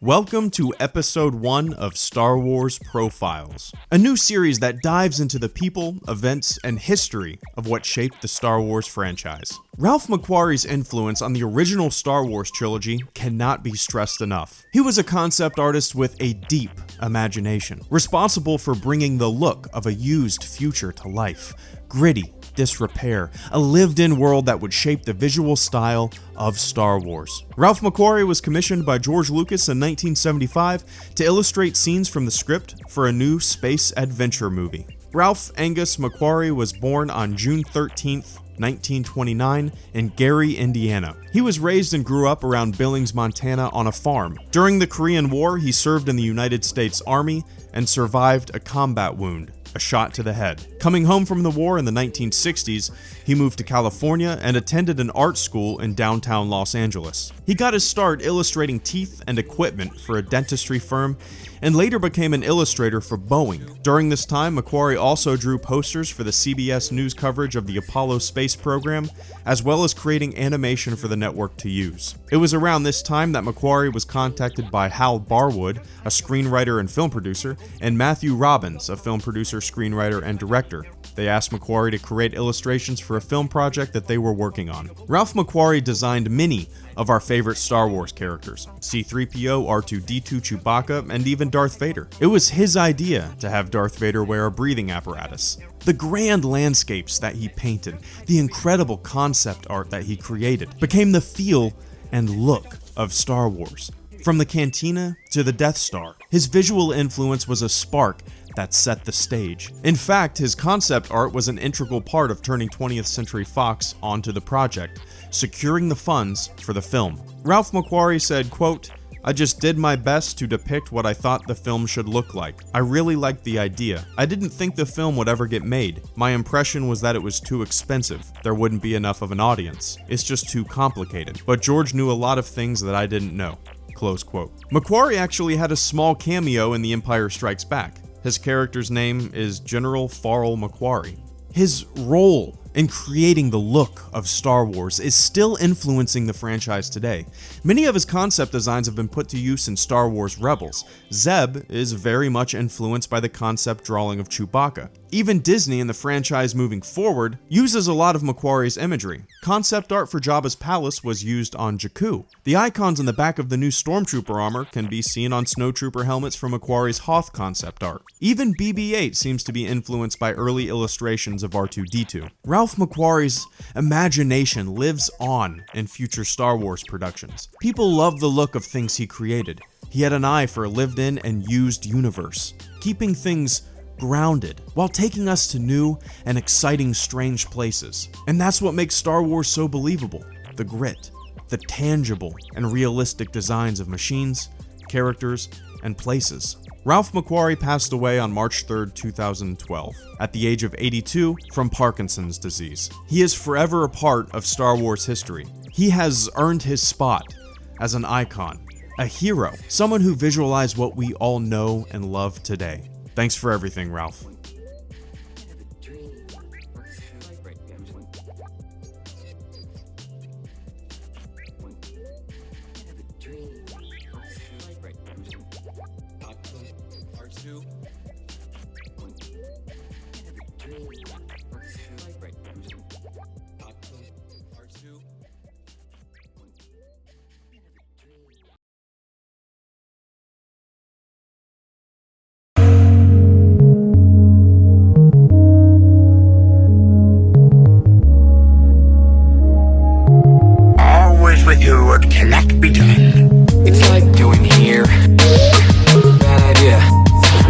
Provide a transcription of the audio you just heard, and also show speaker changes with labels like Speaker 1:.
Speaker 1: Welcome to episode 1 of Star Wars Profiles, a new series that dives into the people, events, and history of what shaped the Star Wars franchise. Ralph McQuarrie's influence on the original Star Wars trilogy cannot be stressed enough. He was a concept artist with a deep imagination, responsible for bringing the look of a used future to life. Gritty disrepair, a lived-in world that would shape the visual style of Star Wars. Ralph McQuarrie was commissioned by George Lucas in 1975 to illustrate scenes from the script for a new space adventure movie. Ralph Angus McQuarrie was born on June 13th, 1929 in Gary, Indiana. He was raised and grew up around Billings, Montana on a farm. During the Korean War, he served in the United States Army and survived a combat wound, a shot to the head. Coming home from the war in the 1960s, he moved to California and attended an art school in downtown Los Angeles. He got his start illustrating teeth and equipment for a dentistry firm and later became an illustrator for Boeing. During this time, McQuarrie also drew posters for the CBS News coverage of the Apollo space program, as well as creating animation for the network to use. It was around this time that McQuarrie was contacted by Hal Barwood, a screenwriter and film producer, and Matthew Robbins, a film producer, screenwriter, and director. They asked McQuarrie to create illustrations for a film project that they were working on. Ralph McQuarrie designed many of our favorite Star Wars characters: C-3PO, R2-D2, Chewbacca, and even Darth Vader. It was his idea to have Darth Vader wear a breathing apparatus. The grand landscapes that he painted, the incredible concept art that he created, became the feel and look of Star Wars. From the Cantina to the Death Star, his visual influence was a spark that set the stage. In fact, his concept art was an integral part of turning 20th Century Fox onto the project, securing the funds for the film. Ralph McQuarrie said, quote, "I just did my best to depict what I thought the film should look like. I really liked the idea. I didn't think the film would ever get made. My impression was that it was too expensive. There wouldn't be enough of an audience. It's just too complicated. But George knew a lot of things that I didn't know." Close quote. McQuarrie actually had a small cameo in The Empire Strikes Back. His character's name is General Farrell McQuarrie. His role in creating the look of Star Wars is still influencing the franchise today. Many of his concept designs have been put to use in Star Wars Rebels. Zeb is very much influenced by the concept drawing of Chewbacca. Even Disney in the franchise moving forward uses a lot of McQuarrie's imagery. Concept art for Jabba's palace was used on Jakku. The icons in the back of the new Stormtrooper armor can be seen on Snowtrooper helmets from McQuarrie's Hoth concept art. Even BB-8 seems to be influenced by early illustrations of R2-D2. Ralph McQuarrie's imagination lives on in future Star Wars productions. People love the look of things he created. He had an eye for a lived-in and used universe, keeping things grounded while taking us to new and exciting strange places. And that's what makes Star Wars so believable: the grit, the tangible and realistic designs of machines, characters, and places. Ralph McQuarrie passed away on March 3rd, 2012, at the age of 82 from Parkinson's disease. He is forever a part of Star Wars history. He has earned his spot as an icon, a hero, someone who visualized what we all know and love today. Thanks for everything, Ralph.